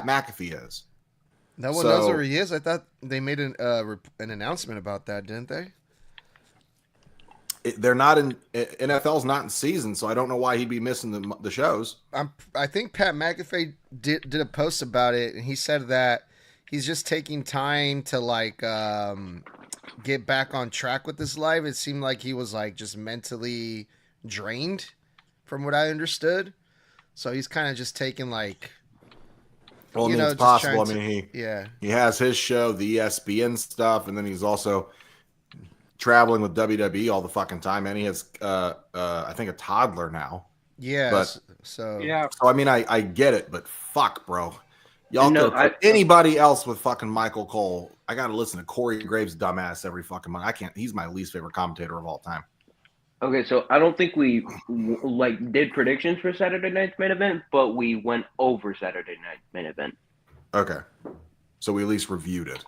Pat McAfee is. No one knows where he is. I thought they made an announcement about that, didn't they? They're not in NFL's not in season, so I don't know why he'd be missing the shows. I think Pat McAfee did a post about it, and he said that he's just taking time to like get back on track with his life. It seemed like he was like just mentally drained, from what I understood. So he's kind of just taking like. Well, I mean, it's possible. I mean, he has his show, the ESPN stuff, and then he's also traveling with WWE all the fucking time, and he has, I think, a toddler now. Yeah. But, so I mean, I get it, but fuck, bro. Y'all could put anybody else with fucking Michael Cole. I got to listen to Corey Graves' dumbass every fucking month. I can't. He's my least favorite commentator of all time. Okay, so I don't think we did predictions for Saturday night's main event, but we went over Saturday night's main event. Okay, so we at least reviewed it.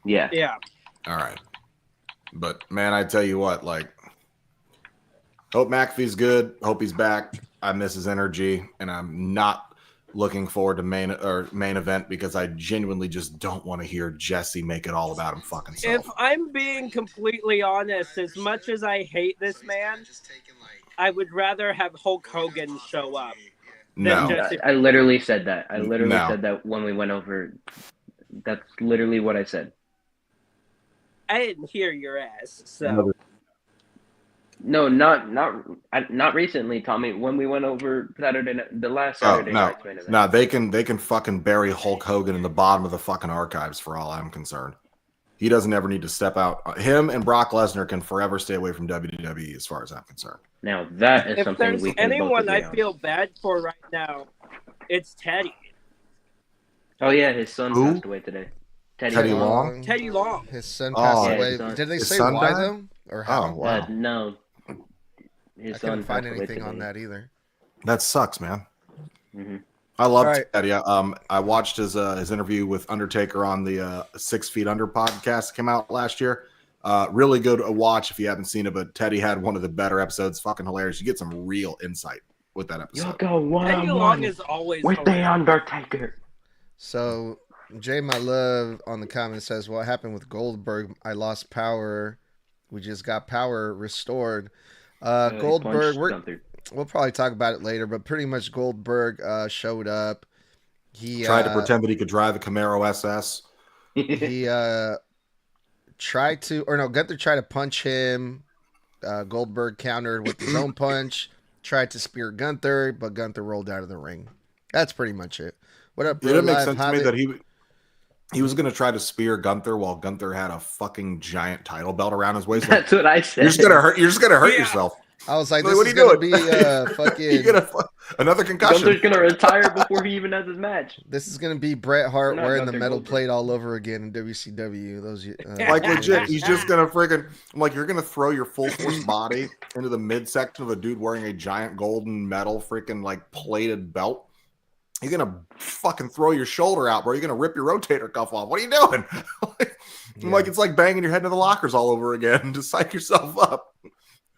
Yeah. Yeah. All right, but man, I tell you what, like, hope McAfee's good. Hope he's back. I miss his energy, and I'm not looking forward to main event because I genuinely just don't want to hear Jesse make it all about him fucking self. If I'm being completely honest, as much as I hate this man, I would rather have Hulk Hogan show up. No. I literally said that. I literally said that when we went over. That's literally what I said. I didn't hear your ass, so. No, not recently, Tommy. When we went over the last Saturday night. No, they can fucking bury Hulk Hogan in the bottom of the fucking archives for all I'm concerned. He doesn't ever need to step out. Him and Brock Lesnar can forever stay away from WWE as far as I'm concerned. Now that is something we can. If there's anyone I feel bad for right now, it's Teddy. Oh yeah, his son passed away today. Teddy Long. Teddy Long. His son passed away. Did they say why died? though, or how? Oh wow. No. I couldn't find anything on that either. That sucks, man. Mm-hmm. I love Teddy. I watched his interview with Undertaker on the 6 Feet Under podcast that came out last year. Really good to watch if you haven't seen it, but Teddy had one of the better episodes. Fucking hilarious. You get some real insight with that episode. You'll go one-on-one is always with the Undertaker. So, Jay, my love on the comment says, what happened with Goldberg? I lost power. We just got power restored. Goldberg, we'll probably talk about it later, but pretty much Goldberg showed up. He tried to pretend that he could drive a Camaro SS. He Gunther tried to punch him. Goldberg countered with his own punch. Tried to spear Gunther, but Gunther rolled out of the ring. That's pretty much it. What up, bro? Did it make sense to me that he was going to try to spear Gunther while Gunther had a fucking giant title belt around his waist? That's what I said. You're just gonna hurt yourself. I was like, this is going to be fucking... another concussion. Gunther's going to retire before he even has his match. This is going to be Bret Hart wearing the metal plate all over again in WCW. Like, legit, he's just going to freaking... I'm like, you're going to throw your full force body into the midsection of a dude wearing a giant golden metal freaking, like, plated belt? You're going to fucking throw your shoulder out, bro. You're going to rip your rotator cuff off. What are you doing? Like, it's like banging your head into the lockers all over again to psych yourself up.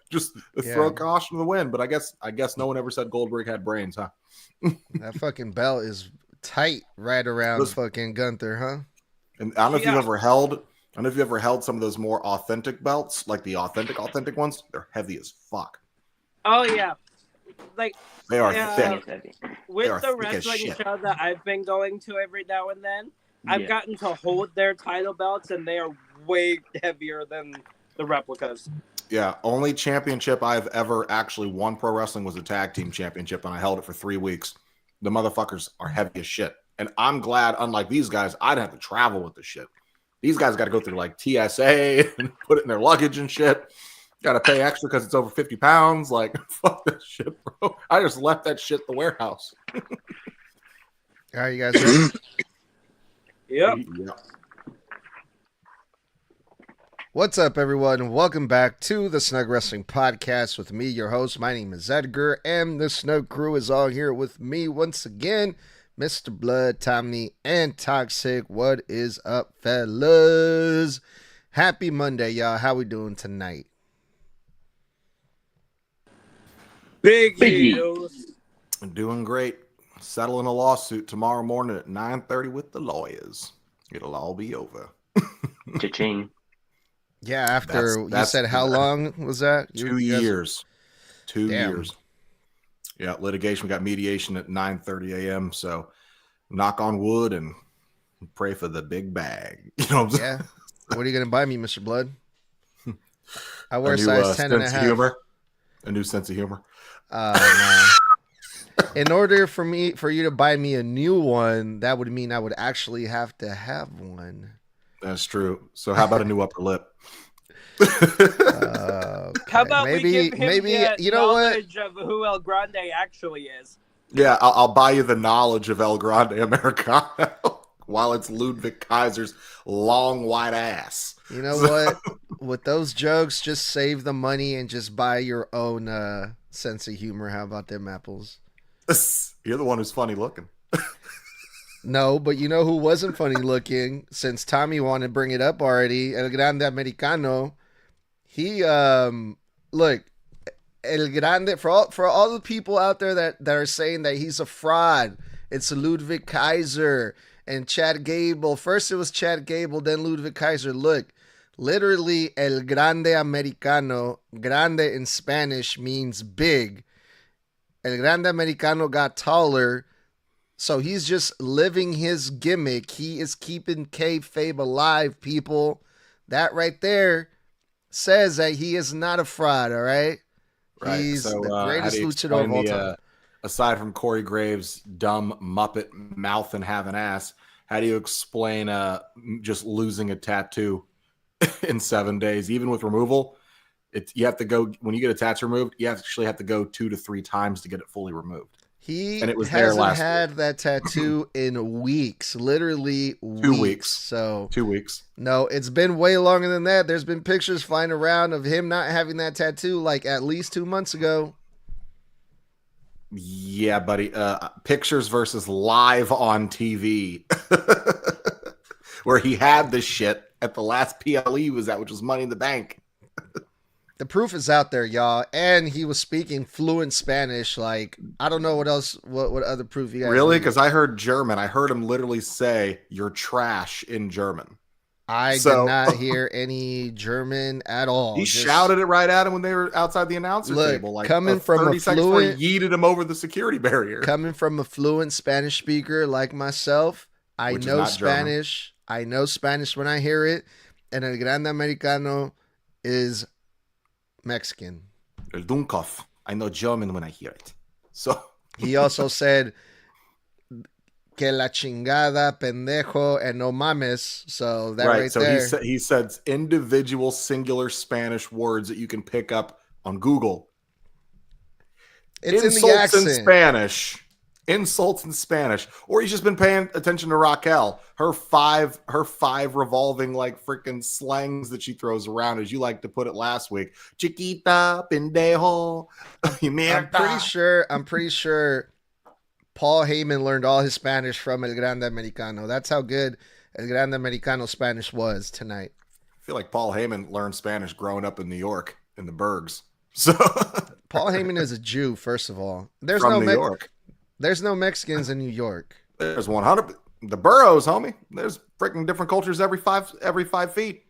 Just throw caution to the wind. But I guess no one ever said Goldberg had brains, huh? That fucking belt is tight right around fucking Gunther, huh? And I don't know if you've ever held some of those more authentic belts, like the authentic ones. They're heavy as fuck. Oh yeah. Like they are thick. With the wrestling show that I've been going to every now and then, I've gotten to hold their title belts, and they are way heavier than the replicas. Yeah, only championship I've ever actually won pro wrestling was a tag team championship, and I held it for 3 weeks. The motherfuckers are heavy as shit. And I'm glad, unlike these guys, I didn't have to travel with the shit. These guys got to go through like TSA and put it in their luggage and shit. Got to pay extra because it's over 50 pounds. Like, fuck that shit, bro. I just left that shit at the warehouse. All right, you guys ready? Yep. What's up, everyone? Welcome back to the Snug Wrestling Podcast with me, your host. My name is Edgar, and the Snug crew is all here with me once again. Mr. Blood, Tommy, and Toxic. What is up, fellas? Happy Monday, y'all. How we doing tonight? Big heels. I'm doing great. settling a lawsuit tomorrow morning at 9:30 with the lawyers. It'll all be over. Cha-ching. Yeah, after you said how long was that? 2 years. 2 Damn. years. Yeah, litigation. We got mediation at 9:30 a.m. So knock on wood and pray for the big bag. You know what I'm saying? Yeah. What are you gonna buy me, Mr. Blood? I wear a new, size 10 and a half. Humor. A new sense of humor. No. In order for you to buy me a new one, that would mean I would actually have to have one. That's true. So how about a new upper lip? Okay. How about maybe we give him the you know what? knowledge of who El Grande actually is? Yeah, I'll buy you the knowledge of El Grande Americano while it's Ludwig Kaiser's long white ass. You know what? With those jokes, just save the money and just buy your own sense of humor. How about them apples? You're the one who's funny looking. No, but you know who wasn't funny looking? Since Tommy wanted to bring it up already, El Grande Americano. He look, El Grande, for all the people out there that are saying that he's a fraud. It's Ludwig Kaiser and Chad Gable. First it was Chad Gable, then Ludwig Kaiser. Look, literally El Grande Americano. Grande in Spanish means big. El Grande Americano got taller, so he's just living his gimmick. He is keeping kayfabe alive, people. That right there says that he is not a fraud, all right? Right. He's so, the greatest luchador of all time. Aside from Corey Graves' dumb Muppet mouth and have an ass, how do you explain just losing a tattoo in 7 days, even with removal? You have to go, when you get a tattoo removed, you actually have to go 2 to 3 times to get it fully removed. He and it was hasn't there last had week. that tattoo in weeks, literally 2 weeks. So 2 weeks. No, it's been way longer than that. There's been pictures flying around of him not having that tattoo like at least 2 months ago. Yeah, buddy. Pictures versus live on TV, where he had this shit at the last PLE he was at, which was Money in the Bank. The proof is out there, y'all. And he was speaking fluent Spanish. Like, I don't know what else, what other proof you guys Really? need. Because I heard German. I heard him literally say, "You're trash" in German. I did not hear any German at all. He shouted it right at him when they were outside the announcer table. Like, coming from 30 a seconds before fluent, he yeeted him over the security barrier. Coming from a fluent Spanish speaker like myself, I know Spanish. German. I know Spanish when I hear it. And El Grande Americano is Mexican. El Dunkov. I know German when I hear it. So he also said que la chingada, pendejo, and no mames. So that right so there. He said individual singular Spanish words that you can pick up on Google. It's insults in the accent. In Spanish. Insults in Spanish. Or he's just been paying attention to Raquel. Her five revolving like freaking slangs that she throws around, as you like to put it last week. Chiquita, pendejo. I'm pretty sure Paul Heyman learned all his Spanish from El Grande Americano. That's how good El Grande Americano Spanish was tonight. I feel like Paul Heyman learned Spanish growing up in New York, in the Bergs. So Paul Heyman is a Jew, first of all. There's from New York. There's no Mexicans in New York. There's 100. The boroughs, homie. There's freaking different cultures every 5 feet.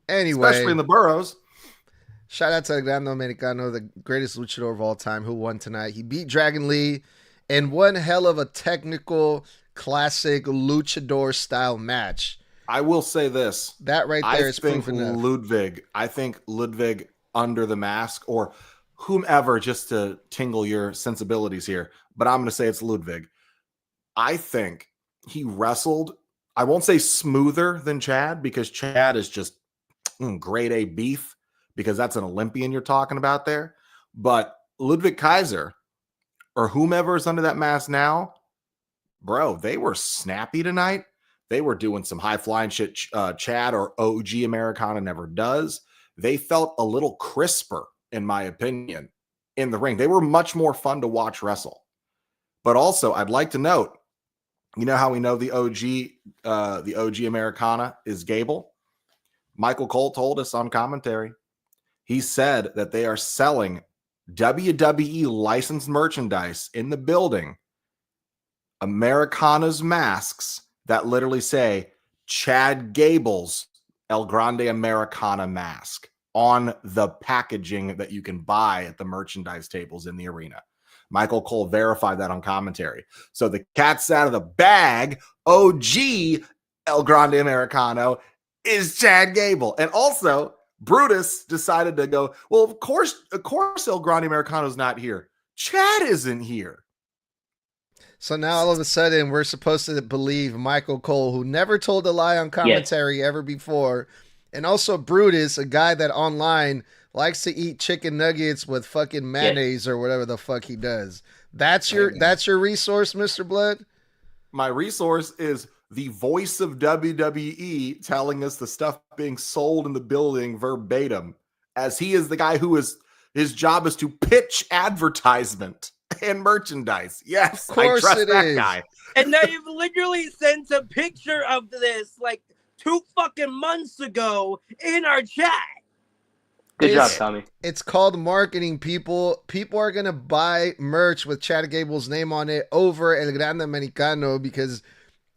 Anyway, especially in the boroughs. Shout out to El Grande Americano, the greatest luchador of all time, who won tonight. He beat Dragon Lee in one hell of a technical, classic luchador style match. I will say this. That right there is proof enough. I think Ludwig under the mask, or whomever, just to tingle your sensibilities here, but I'm going to say it's Ludwig. I think he wrestled, I won't say smoother than Chad, because Chad is just grade A beef, because that's an Olympian you're talking about there. But Ludwig Kaiser, or whomever is under that mask now, bro, they were snappy tonight. They were doing some high-flying shit Chad or OG Americana never does. They felt a little crisper, in my opinion, in the ring. They were much more fun to watch wrestle. But also, I'd like to note, you know how we know the OG Americana is Gable? Michael Cole told us on commentary. He said that they are selling WWE licensed merchandise in the building, Americana's masks that literally say Chad Gable's El Grande Americana mask on the packaging that you can buy at the merchandise tables in the arena. Michael Cole verified that on commentary. So the cat's out of the bag. OG El Grande Americano is Chad Gable. And also, Brutus decided to go, well, of course El Grande Americano's not here. Chad isn't here. So now all of a sudden we're supposed to believe Michael Cole, who never told a lie on commentary ever before, and also Brutus, a guy that online likes to eat chicken nuggets with fucking mayonnaise or whatever the fuck he does. That's your resource, Mr. Blood? My resource is the voice of WWE telling us the stuff being sold in the building verbatim, as he is the guy who is, his job is to pitch advertisement and merchandise. Yes, of course I trust it that is. guy. And they've literally sent a picture of this like 2 fucking months ago in our chat. Good job, Tommy. It's called marketing, people. People are going to buy merch with Chad Gable's name on it over El Grande Americano because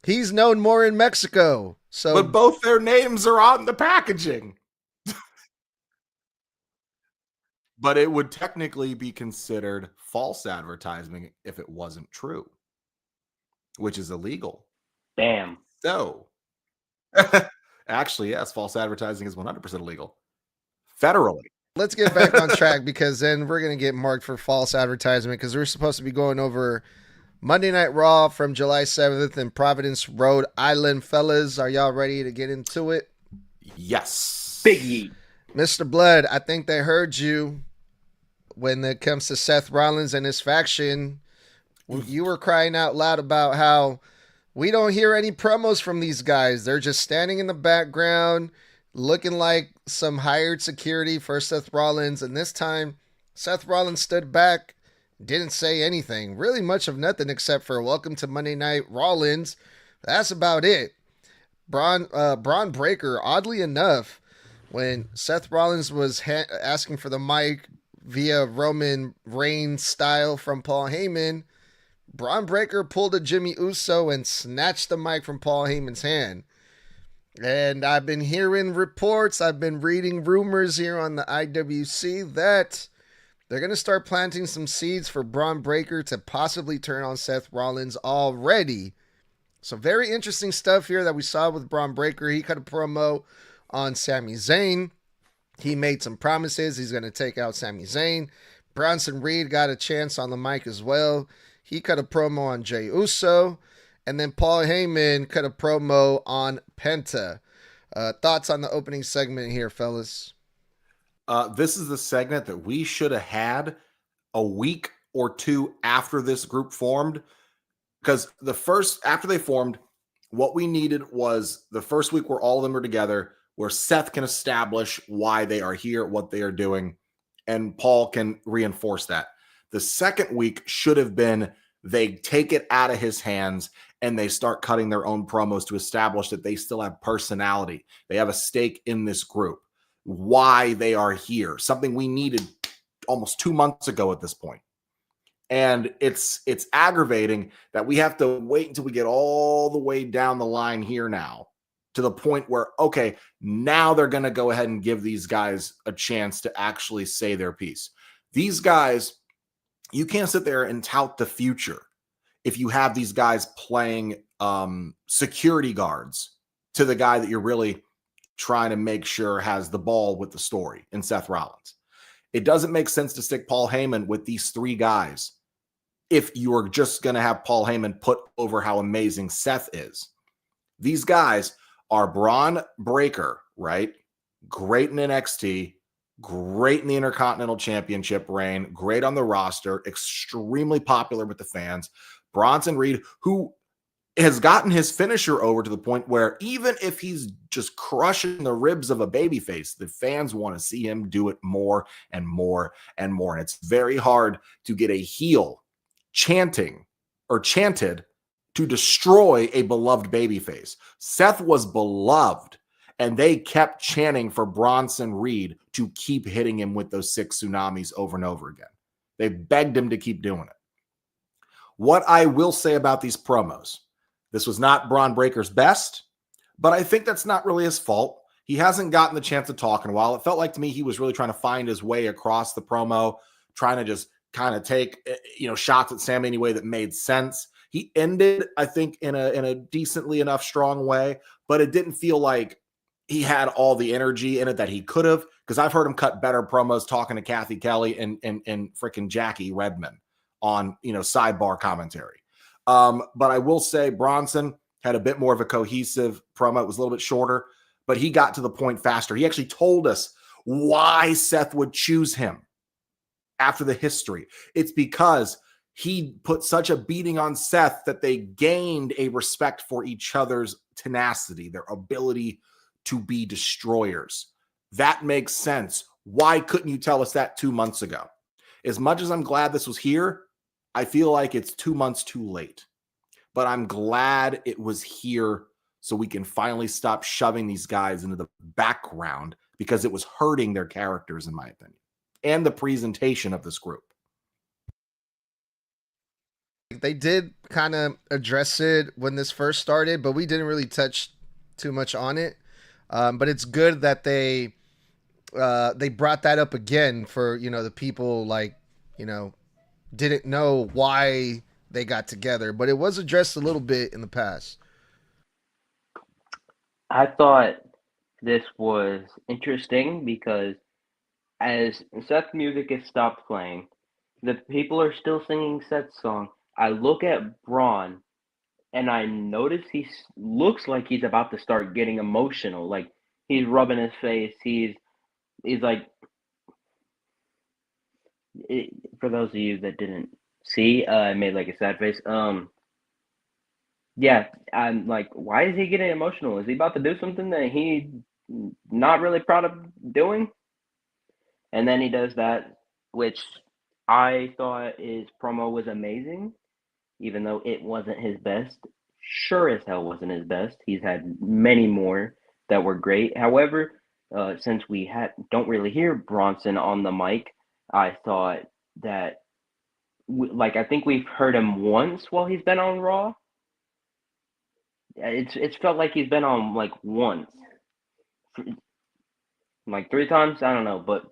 he's known more in Mexico. So, but both their names are on the packaging. But it would technically be considered false advertising if it wasn't true, which is illegal. Damn. So, actually, yes, false advertising is 100% illegal. Federally. Let's get back on track because then we're going to get marked for false advertisement because we're supposed to be going over Monday Night Raw from July 7th in Providence, Rhode Island. Fellas, are y'all ready to get into it? Yes. Biggie. Mr. Blood, I think they heard you when it comes to Seth Rollins and his faction. You were crying out loud about how we don't hear any promos from these guys. They're just standing in the background looking like some hired security for Seth Rollins. And this time, Seth Rollins stood back, didn't say anything. Really much of nothing except for welcome to Monday Night Rollins. That's about it. Braun Breaker, oddly enough, when Seth Rollins was asking for the mic via Roman Reigns style from Paul Heyman, Braun Breaker pulled a Jimmy Uso and snatched the mic from Paul Heyman's hand. And I've been hearing reports, I've been reading rumors here on the IWC that they're going to start planting some seeds for Braun Breaker to possibly turn on Seth Rollins already. So very interesting stuff here that we saw with Braun Breaker. He cut a promo on Sami Zayn. He made some promises. He's going to take out Sami Zayn. Bronson Reed got a chance on the mic as well. He cut a promo on Jey Uso. And then Paul Heyman cut a promo on Penta. Thoughts on the opening segment here, fellas? This is the segment that we should have had a week or two after this group formed. Because after they formed, what we needed was the first week where all of them are together, where Seth can establish why they are here, what they are doing, and Paul can reinforce that. The second week should have been they take it out of his hands and they start cutting their own promos to establish that they still have personality. They have a stake in this group, why they are here, something we needed almost 2 months ago at this point. And it's aggravating that we have to wait until we get all the way down the line here now to the point where, okay, now they're going to go ahead and give these guys a chance to actually say their piece. These guys, you can't sit there and tout the future if you have these guys playing security guards to the guy that you're really trying to make sure has the ball with the story in Seth Rollins. It doesn't make sense to stick Paul Heyman with these three guys if you are just going to have Paul Heyman put over how amazing Seth is. These guys are Braun Breaker, right? Great in NXT, great in the Intercontinental Championship reign, great on the roster, extremely popular with the fans. Bronson Reed, who has gotten his finisher over to the point where even if he's just crushing the ribs of a babyface, the fans want to see him do it more and more and more. And it's very hard to get a heel chanted to destroy a beloved babyface. Seth was beloved, and they kept chanting for Bronson Reed to keep hitting him with those 6 tsunamis over and over again. They begged him to keep doing it. What I will say about these promos, this was not Braun Breaker's best, but I think that's not really his fault. He hasn't gotten the chance to talk in a while. It felt like to me he was really trying to find his way across the promo, trying to just kind of take shots at Sami in a way that made sense. He ended, I think, in a decently enough strong way, but it didn't feel like he had all the energy in it that he could have, because I've heard him cut better promos talking to Kathy Kelly and freaking Jackie Redmond on sidebar commentary. But I will say Bronson had a bit more of a cohesive promo. It was a little bit shorter, but he got to the point faster. He actually told us why Seth would choose him after the history. It's because he put such a beating on Seth that they gained a respect for each other's tenacity, their ability to be destroyers. That makes sense. Why couldn't you tell us that 2 months ago? As much as I'm glad this was here, I feel like it's 2 months too late. But I'm glad it was here so we can finally stop shoving these guys into the background, because it was hurting their characters, in my opinion, and the presentation of this group. They did kind of address it when this first started, but we didn't really touch too much on it. But it's good that they brought that up again for, the people didn't know why they got together, but it was addressed a little bit in the past. I thought this was interesting because as Seth's music has stopped playing, the people are still singing Seth's song. I look at Braun and I notice he looks like he's about to start getting emotional. Like he's rubbing his face. He's like, for those of you that didn't see, I made like a sad face. Yeah, I'm like, why is he getting emotional? Is he about to do something that he's not really proud of doing? And then he does that, which I thought his promo was amazing, even though it wasn't his best. Sure as hell wasn't his best. He's had many more that were great. However, since we don't really hear Bronson on the mic, I thought that, I think we've heard him once while he's been on Raw. It's felt like he's been on once, like 3 times. I don't know, but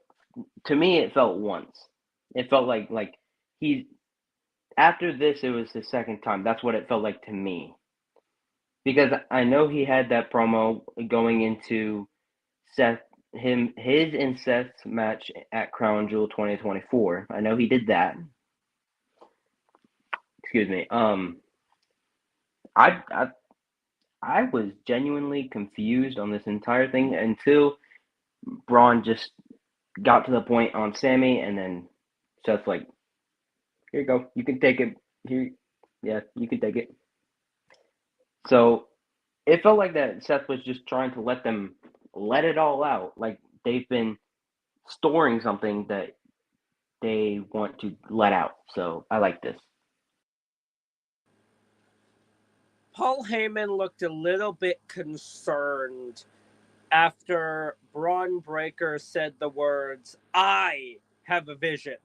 to me it felt once. It felt like he's, after this it was his second time. That's what it felt like to me, because I know he had that promo going into his and Seth's match at Crown Jewel 2024. I know he did that. Excuse me. I was genuinely confused on this entire thing until Braun just got to the point on Sami, and then Seth's like, "Here you go, you can take it. Here, yeah, you can take it." So it felt like that Seth was just trying to let them let it all out. Like they've been storing something that they want to let out. So I like this. Paul Heyman looked a little bit concerned after Braun Breaker said the words, "I have a vision."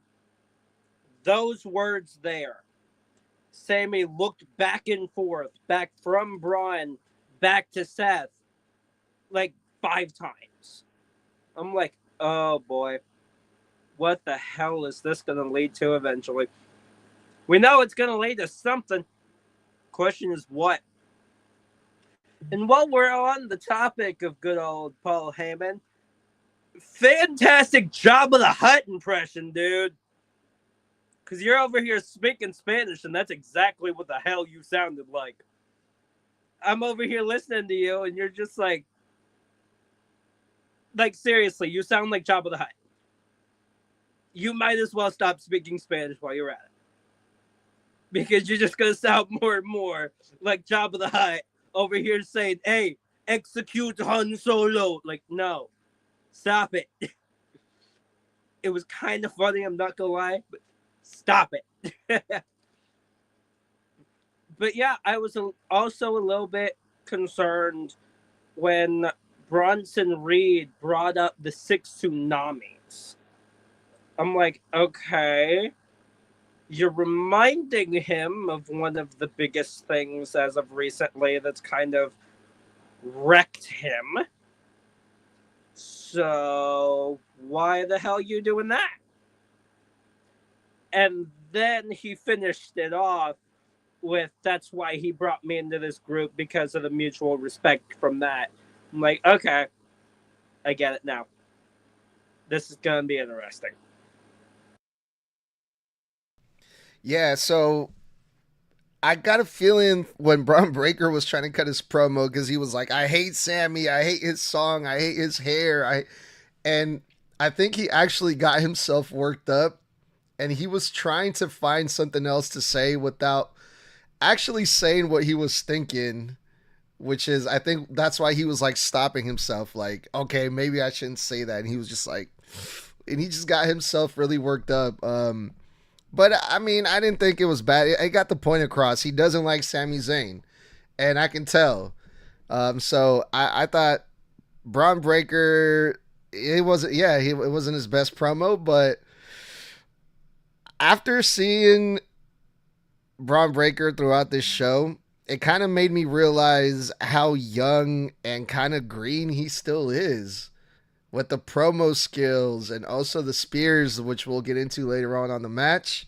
Those words there. Sami looked back and forth, back from Braun, back to Seth, 5 times. I'm like, oh boy, what the hell is this going to lead to eventually? We know it's going to lead to something. Question is what? And while we're on the topic of good old Paul Heyman, fantastic Jabba the Hutt impression, dude. Because you're over here speaking Spanish, and that's exactly what the hell you sounded like. I'm over here listening to you, and you're just like seriously, you sound like Jabba the Hutt. You might as well stop speaking Spanish while you're at it. Because you're just going to sound more and more like Jabba the Hutt over here saying, "Hey, execute Han Solo." Like, no. Stop it. It was kind of funny, I'm not going to lie, but stop it. But yeah, I was also a little bit concerned when Bronson Reed brought up the 6 tsunamis. I'm like, okay, you're reminding him of one of the biggest things as of recently that's kind of wrecked him. So why the hell you doing that? And then he finished it off with, that's why he brought me into this group, because of the mutual respect from that. I'm like, okay, I get it now. This is going to be interesting. Yeah, so I got a feeling when Braun Breaker was trying to cut his promo, because he was like, I hate Sammy, I hate his song, I hate his hair, and I think he actually got himself worked up, and he was trying to find something else to say without actually saying what he was thinking, which is, I think that's why he was like stopping himself, like, okay, maybe I shouldn't say that, and he was just like, and he just got himself really worked up. But I mean, I didn't think it was bad. It got the point across. He doesn't like Sami Zayn, and I can tell. So I thought Braun Breaker, it wasn't his best promo, but after seeing Braun Breaker throughout this show, it kind of made me realize how young and kind of green he still is with the promo skills and also the spears, which we'll get into later on the match.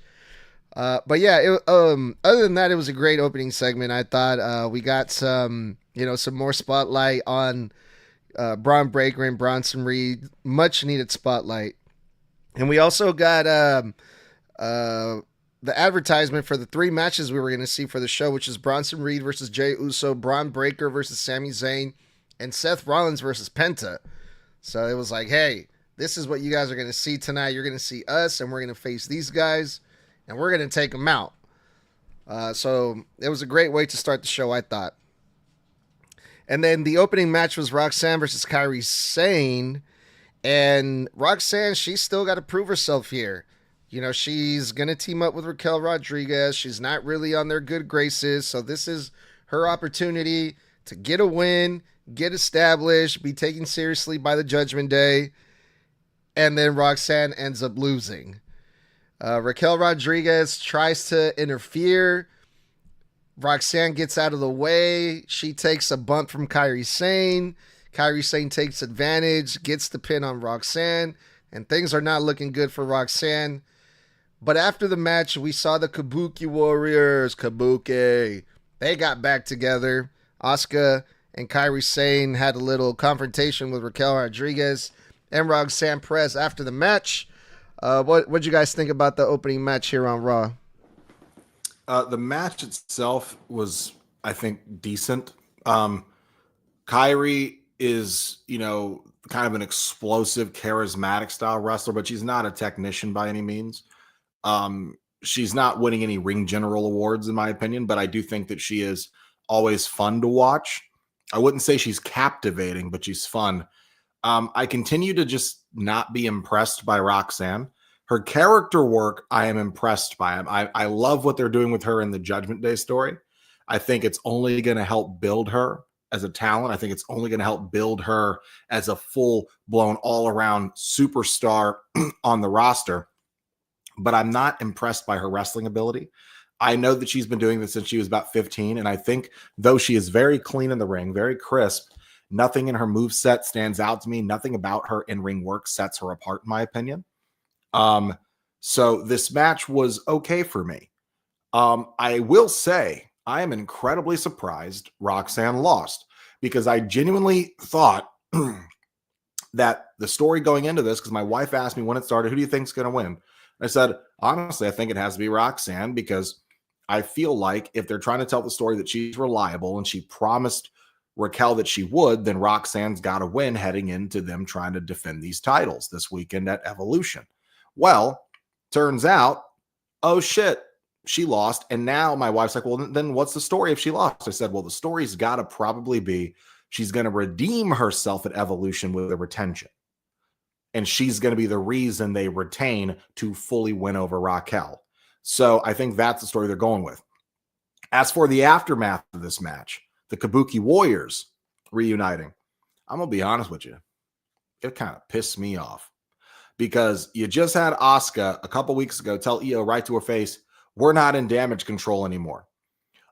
But yeah, other than that, it was a great opening segment. I thought we got some more spotlight on Braun Breaker and Bronson Reed, much needed spotlight. And we also got the advertisement for the 3 matches we were going to see for the show, which is Bronson Reed versus Jey Uso, Braun Breaker versus Sami Zayn, and Seth Rollins versus Penta. So it was like, hey, this is what you guys are going to see tonight. You're going to see us, and we're going to face these guys, and we're going to take them out. So it was a great way to start the show, I thought. And then the opening match was Roxanne versus Kairi Sane. And Roxanne, she's still got to prove herself here. You know, she's going to team up with Raquel Rodriguez. She's not really on their good graces. So this is her opportunity to get a win, get established, be taken seriously by the Judgment Day. And then Roxanne ends up losing. Raquel Rodriguez tries to interfere. Roxanne gets out of the way. She takes a bump from Kairi Sane. Kairi Sane takes advantage, gets the pin on Roxanne, and things are not looking good for Roxanne. But after the match, we saw the Kabuki Warriors, they got back together. Asuka and Kairi Sane had a little confrontation with Raquel Rodriguez and Roxanne Perez after the match. What'd you guys think about the opening match here on Raw? The match itself was, I think, decent. Kairi is, kind of an explosive, charismatic style wrestler, but she's not a technician by any means. She's not winning any ring general awards, in my opinion, but I do think that she is always fun to watch. I wouldn't say she's captivating, but she's fun. I continue to just not be impressed by Roxanne. Her character work, I am impressed by. I love what they're doing with her in the Judgment Day story. I think it's only going to help build her as a talent. I think it's only going to help build her as a full-blown, all-around superstar on the roster. But I'm not impressed by her wrestling ability. I know that she's been doing this since she was about 15, and I think though she is very clean in the ring, very crisp, nothing in her moveset stands out to me. Nothing about her in-ring work sets her apart, in my opinion. So this match was okay for me. I will say I am incredibly surprised Roxanne lost, because I genuinely thought that the story going into this, because my wife asked me when it started, who do you think is going to win? I said, honestly, I think it has to be Roxanne, because I feel like if they're trying to tell the story that she's reliable and she promised Raquel that she would, then Roxanne's got to win heading into them trying to defend these titles this weekend at Evolution. Well, turns out, oh shit, she lost. And now my wife's like, well, then what's the story if she lost? I said, well, the story's got to probably be she's going to redeem herself at Evolution with a retention. And she's going to be the reason they retain to fully win over Raquel. So I think that's the story they're going with. As for the aftermath of this match, the Kabuki Warriors reuniting, I'm going to be honest with you. It kind of pissed me off. Because you just had Asuka a couple weeks ago tell Io right to her face, We're not in damage control anymore.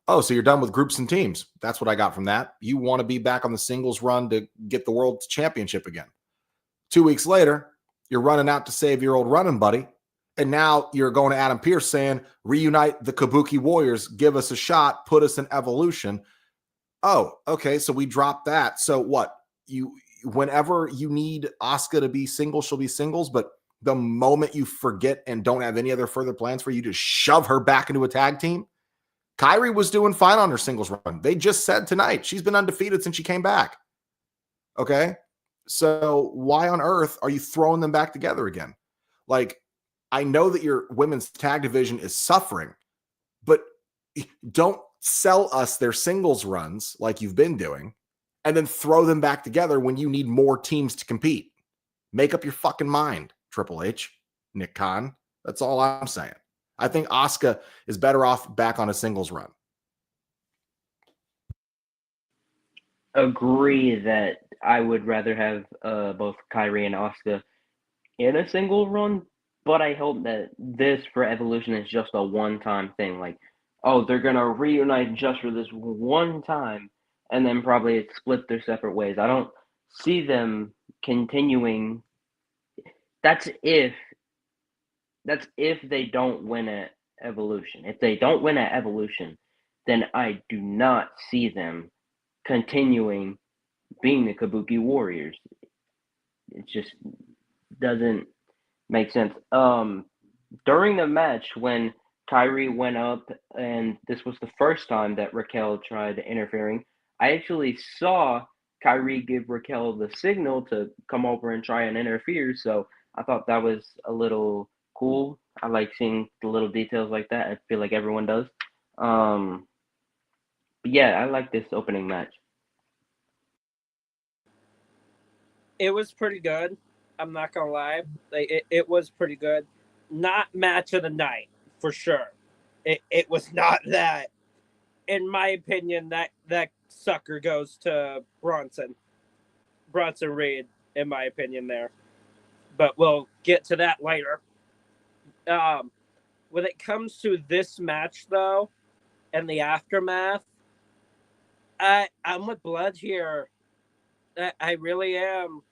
Oh, so you're done with groups and teams. That's what I got from that. You want to be back on the singles run to get the world championship again. 2 weeks later, you're running out to save your old running buddy. And now you're going to Adam Pearce saying, reunite the Kabuki Warriors, give us a shot, put us in Evolution. Oh, okay. So we dropped that. So what? Whenever you need Asuka to be singles, she'll be singles. But the moment you forget and don't have any other further plans for you to shove her back into a tag team, Kyrie was doing fine on her singles run. They just said tonight she's been undefeated since she came back. Okay. So why on earth are you throwing them back together again? Like, I know that your women's tag division is suffering, but don't sell us their singles runs like you've been doing and then throw them back together when you need more teams to compete. Make up your fucking mind, Triple H, Nick Khan. That's all I'm saying. I think Asuka is better off back on a singles run. Agree that I would rather have both Kyrie and Asuka in a single run, but I hope that this for Evolution is just a one-time thing. Like, oh, they're going to reunite just for this one time and then probably split their separate ways. I don't see them continuing. That's if they don't win at Evolution. If they don't win at Evolution, then I do not see them continuing being the Kabuki Warriors. It just doesn't make sense. During the match when Kyrie went up, and this was the first time that Raquel tried interfering, I actually saw Kyrie give Raquel the signal to come over and try and interfere, so I thought that was a little cool. I like seeing the little details like that. I feel like everyone does. But yeah, I like this opening match. It was pretty good. I'm not gonna lie. It was pretty good. Not match of the night, for sure. It was not that. In my opinion, that sucker goes to Bronson Reed, in my opinion there. But we'll get to that later. When it comes to this match, though, and the aftermath, I'm with Blood here. I really am.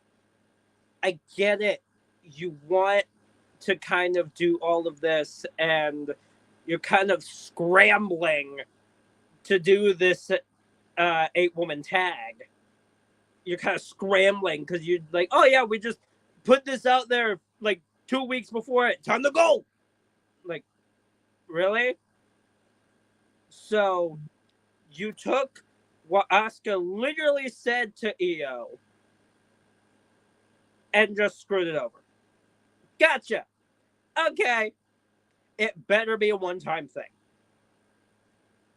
I get it. You want to kind of do all of this, and you're kind of scrambling to do this 8-woman tag. You're kind of scrambling because you're like, oh yeah, we just put this out there like 2 weeks before it. Time to go. Like, really? So you took what Asuka literally said to Io and just screwed it over. Gotcha. Okay. It better be a one-time thing.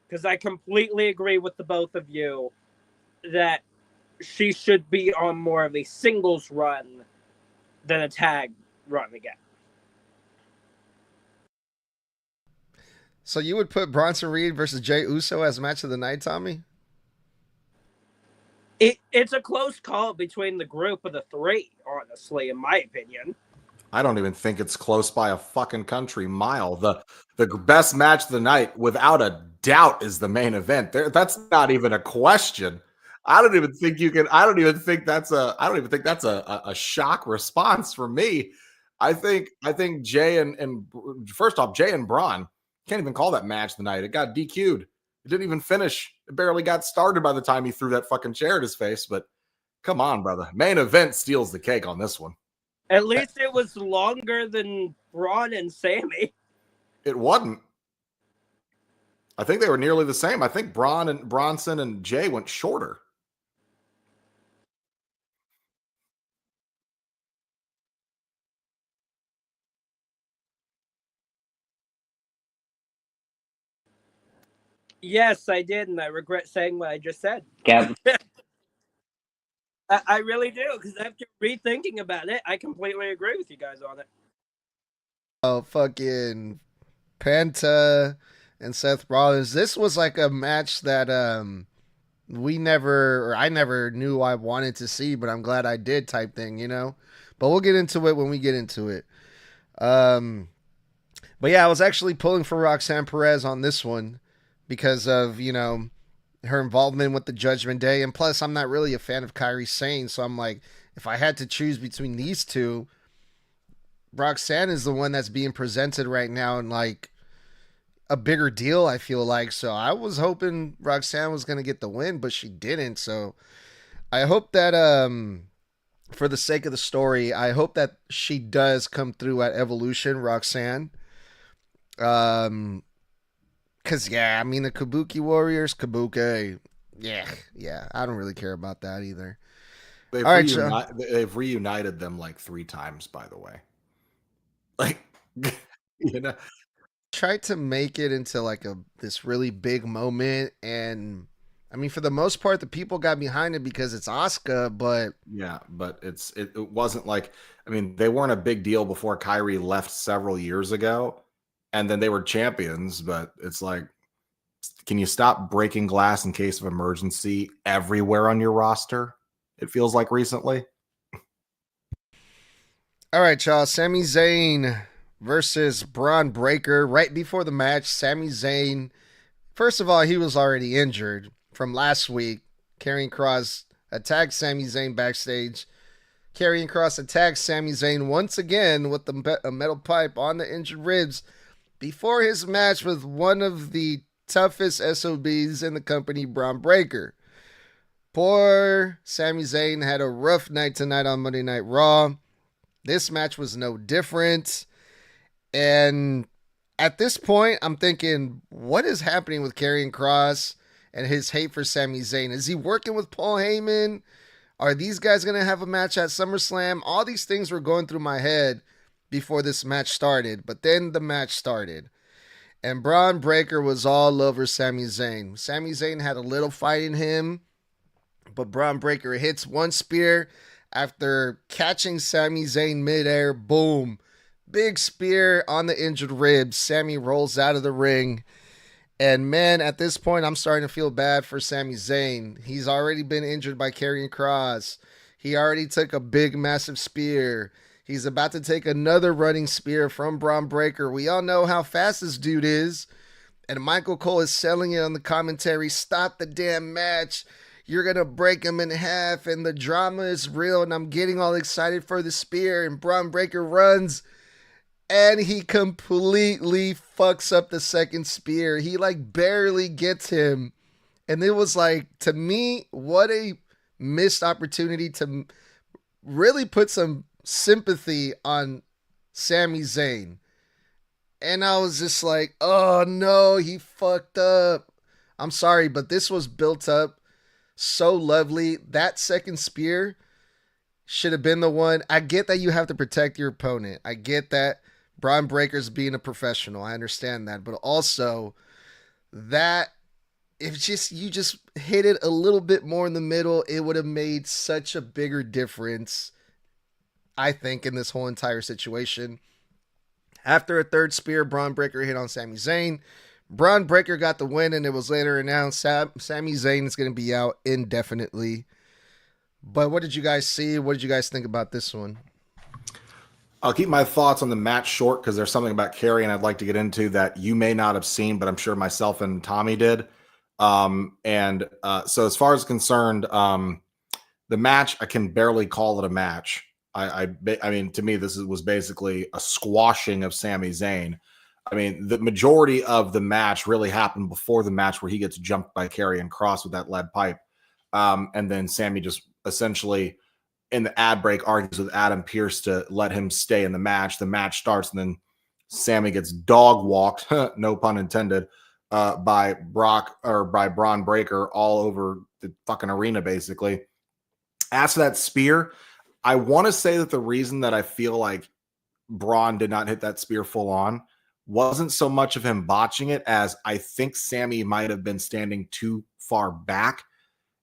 Because I completely agree with the both of you that she should be on more of a singles run than a tag run again. So you would put Bronson Reed versus Jey Uso as match of the night, Tommy? It's a close call between the group of the three, honestly, in my opinion. I don't even think it's close by a fucking country mile. The best match of the night, without a doubt, is the main event. That's not even a question. I don't even think that's a shock response from me. I think Jay and first off, Jay and Braun can't even call that match of the night. It got DQ'd. It didn't even finish. It barely got started by the time he threw that fucking chair at his face. But come on, brother. Main event steals the cake on this one. At least it was longer than Braun and Sammy. It wasn't. I think they were nearly the same. I think Bronson and Jay went shorter. Yes, I did, and I regret saying what I just said. Gab. I really do, because after rethinking about it, I completely agree with you guys on it. Oh, fucking Penta and Seth Rollins. This was like a match that I never knew I wanted to see, but I'm glad I did type thing, you know? But we'll get into it when we get into it. But yeah, I was actually pulling for Roxanne Perez on this one because of, her involvement with the Judgment Day. And plus, I'm not really a fan of Kairi Sane. So I'm like, if I had to choose between these two, Roxanne is the one that's being presented right now and like a bigger deal, I feel like. So I was hoping Roxanne was going to get the win, but she didn't. So I hope that, for the sake of the story, I hope that she does come through at Evolution, Roxanne. Cause yeah, I mean the Kabuki Warriors, Kabuki, yeah, I don't really care about that either. They've, All right, Sean. they've reunited them like 3 times, by the way. Like, Tried to make it into like this really big moment, and I mean for the most part, the people got behind it because it's Asuka, but yeah, but it wasn't like, I mean, they weren't a big deal before Kyrie left several years ago, and then they were champions. But it's like, can you stop breaking glass in case of emergency everywhere on your roster? It feels like recently. all right, y'all. Sami Zayn versus Braun Breaker. Right before the match, Sami Zayn, first of all, he was already injured from last week. Karrion Kross attacked Sami Zayn backstage. Karrion Kross attacked Sami Zayn once again with a metal pipe on the injured ribs before his match with one of the toughest SOBs in the company, Braun Breaker. Poor Sami Zayn had a rough night tonight on Monday Night Raw. This match was no different. And at this point, I'm thinking, what is happening with Karrion Kross and his hate for Sami Zayn? Is he working with Paul Heyman? Are these guys going to have a match at SummerSlam? All these things were going through my head before this match started. But then the match started. And Braun Breaker was all over Sami Zayn. Sami Zayn had a little fight in him. But Braun Breaker hits one spear after catching Sami Zayn midair. Boom. Big spear on the injured ribs. Sami rolls out of the ring. And man, at this point, I'm starting to feel bad for Sami Zayn. He's already been injured by Karrion Kross. He already took a big, massive spear. He's about to take another running spear from Braun Breaker. We all know how fast this dude is. And Michael Cole is selling it on the commentary. Stop the damn match. You're going to break him in half. And the drama is real. And I'm getting all excited for the spear. And Braun Breaker runs. And he completely fucks up the second spear. He like barely gets him. And it was like, to me, what a missed opportunity to really put some sympathy on Sami Zayn. And I was just like, oh no, he fucked up. I'm sorry, but this was built up so lovely. That second spear should have been the one. I get that you have to protect your opponent. I get that Braun Breaker's being a professional. I understand that. But also that if you just hit it a little bit more in the middle, it would have made such a bigger difference, I think, in this whole entire situation. After a third spear, Braun Breaker hit on Sami Zayn. Braun Breaker got the win, and it was later announced Sami Zayn is going to be out indefinitely. But what did you guys see? What did you guys think about this one? I'll keep my thoughts on the match short because there's something about Karrion I'd like to get into that you may not have seen, but I'm sure myself and Tommy did. So as far as concerned, the match, I can barely call it a match. I mean, to me, this was basically a squashing of Sami Zayn. I mean, the majority of the match really happened before the match where he gets jumped by Karrion Kross with that lead pipe. And then Sami just essentially in the ad break argues with Adam Pearce to let him stay in the match. The match starts and then Sami gets dog walked, no pun intended, by Braun Breaker all over the fucking arena, basically. As for that spear, I want to say that the reason that I feel like Braun did not hit that spear full on wasn't so much of him botching it as I think Sami might have been standing too far back.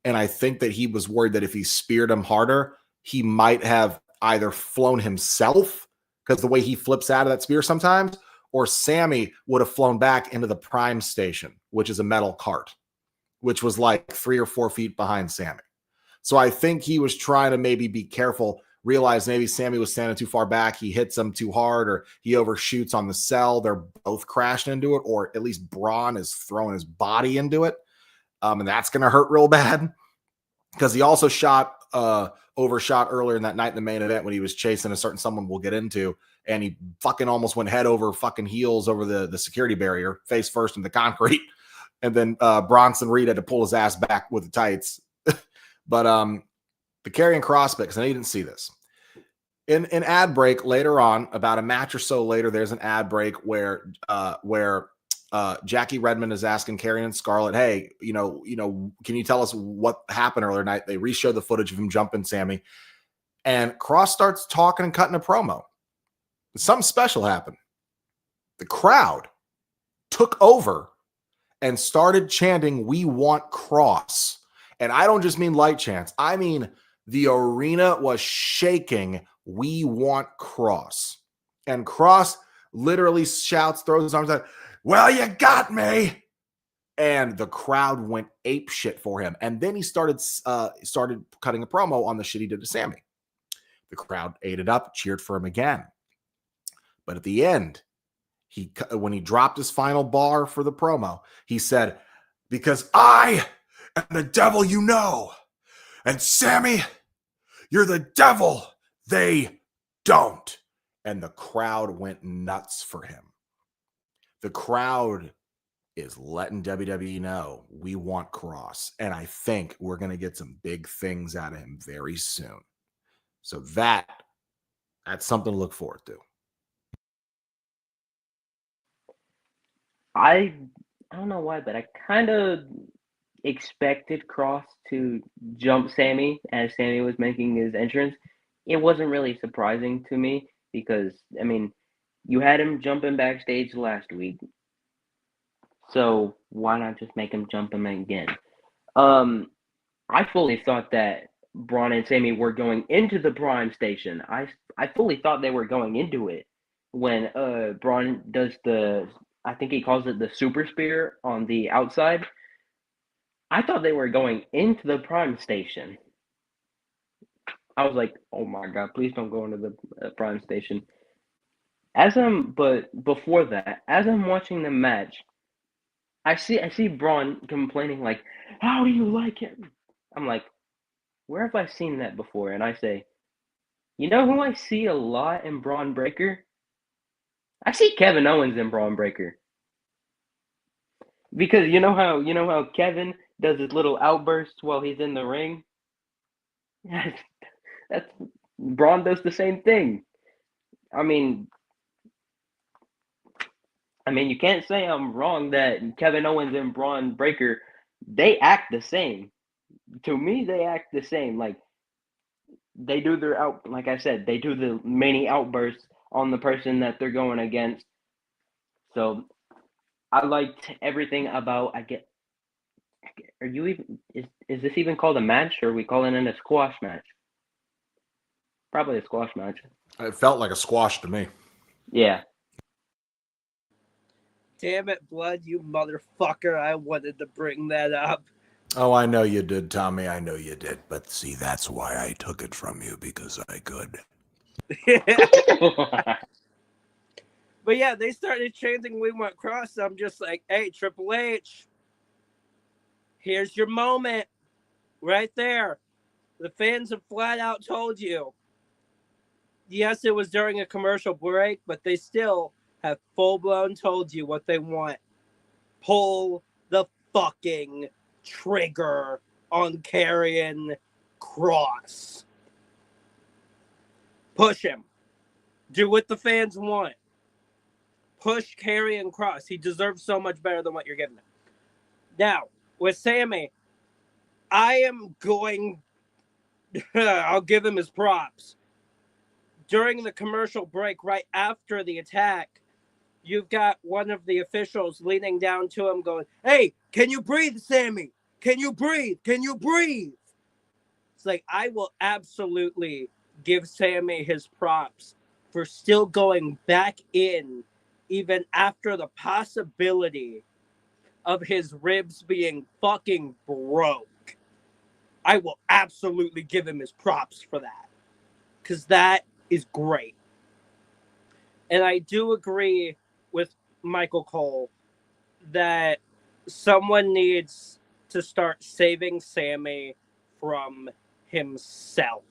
And I think that he was worried that if he speared him harder, he might have either flown himself because the way he flips out of that spear sometimes, or Sami would have flown back into the prime station, which is a metal cart, which was like 3 or 4 feet behind Sami. So I think he was trying to maybe be careful realized maybe Sammy was standing too far back. He hits him too hard, or he overshoots on the cell. They're both crashing into it, or at least Braun is throwing his body into it. And that's going to hurt real bad because he also overshot earlier in that night in the main event when he was chasing a certain someone we'll get into, and he fucking almost went head over fucking heels over the security barrier, face first in the concrete. And then Bronson Reed had to pull his ass back with the tights. But the Karrion Kross bit, because I know you didn't see this. In ad break later on, about a match or so later, there's an ad break where Jackie Redmond is asking Karrion and Scarlett, hey, can you tell us what happened earlier night? They re-show the footage of him jumping Sammy. And Kross starts talking and cutting a promo. Something special happened. The crowd took over and started chanting, "We want Kross." And I don't just mean light chants. I mean, the arena was shaking, "We want Kross." And Kross literally shouts, throws his arms out, "Well, you got me." And the crowd went ape shit for him. And then he started cutting a promo on the shit he did to Sammy. The crowd ate it up, cheered for him again. But at the end, when he dropped his final bar for the promo, he said, "Because I am the devil you know. And Sammy, you're the devil they don't." And the crowd went nuts for him. The crowd is letting WWE know we want Kross. And I think we're going to get some big things out of him very soon. So that's something to look forward to. I don't know why, but I kind of expected Kross to jump Sammy as Sammy was making his entrance. It wasn't really surprising to me because, I mean, you had him jumping backstage last week. So why not just make him jump him again? I fully thought that Braun and Sammy were going into the Prime Station. I fully thought they were going into it when Braun does I think he calls it the Super Spear on the outside. I thought they were going into the Prime Station. I was like, oh my God, please don't go into the Prime Station. But before that, as I'm watching the match, I see Braun complaining like, "How do you like him?" I'm like, where have I seen that before? And I say, you know who I see a lot in Braun Breaker? I see Kevin Owens in Braun Breaker. Because you know how Kevin does his little outbursts while he's in the ring? That's Braun does the same thing. I mean, you can't say I'm wrong that Kevin Owens and Braun Breaker, they act the same. To me, they act the same. Like, they do like I said, they do the many outbursts on the person that they're going against. So I liked everything about. Are you even? Is this even called a match, or are we calling it a squash match? Probably a squash match. It felt like a squash to me. Yeah. Damn it, Blood, you motherfucker! I wanted to bring that up. Oh, I know you did, Tommy. I know you did. But see, that's why I took it from you, because I could. But yeah, they started chanting "We want Kross." I'm just like, hey, Triple H, here's your moment right there. The fans have flat out told you. Yes, it was during a commercial break, but they still have full-blown told you what they want. Pull the fucking trigger on Karrion Kross. Push him. Do what the fans want. Push Karrion Kross. He deserves so much better than what you're giving him. Now, with Sammy, I am going... I'll give him his props. During the commercial break, right after the attack, you've got one of the officials leaning down to him going, "Hey, can you breathe, Sammy? Can you breathe? Can you breathe?" It's like, I will absolutely give Sammy his props for still going back in even after the possibility of his ribs being fucking broke. I will absolutely give him his props for that. because that is great. And I do agree with Michael Cole that someone needs to start saving Sammy from himself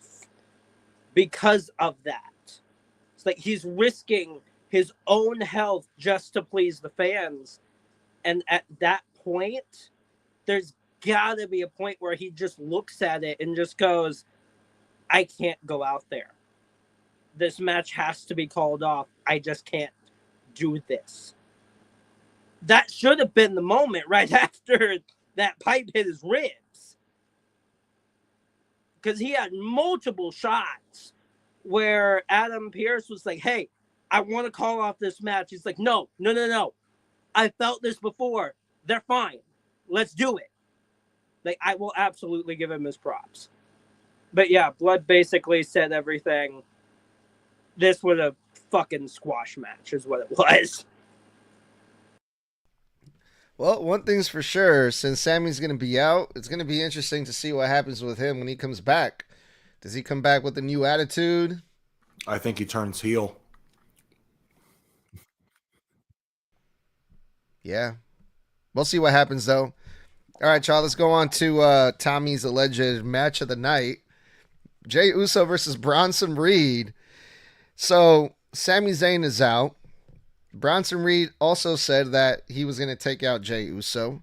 because of that. It's like he's risking his own health just to please the fans. And at that point, there's got to be a point where he just looks at it and just goes, I can't go out there. This match has to be called off. I just can't do this. That should have been the moment right after that pipe hit his ribs. Because he had multiple shots where Adam Pearce was like, hey, I want to call off this match. He's like, no. I felt this before. They're fine. Let's do it. Like, I will absolutely give him his props. But yeah, Blood basically said everything. This was a fucking squash match is what it was. Well, one thing's for sure, since Sammy's going to be out, it's going to be interesting to see what happens with him when he comes back. Does he come back with a new attitude? I think he turns heel. Yeah. We'll see what happens, though. All right, y'all, let's go on to Tommy's alleged match of the night. Jey Uso versus Bronson Reed. So, Sami Zayn is out. Bronson Reed also said that he was going to take out Jey Uso.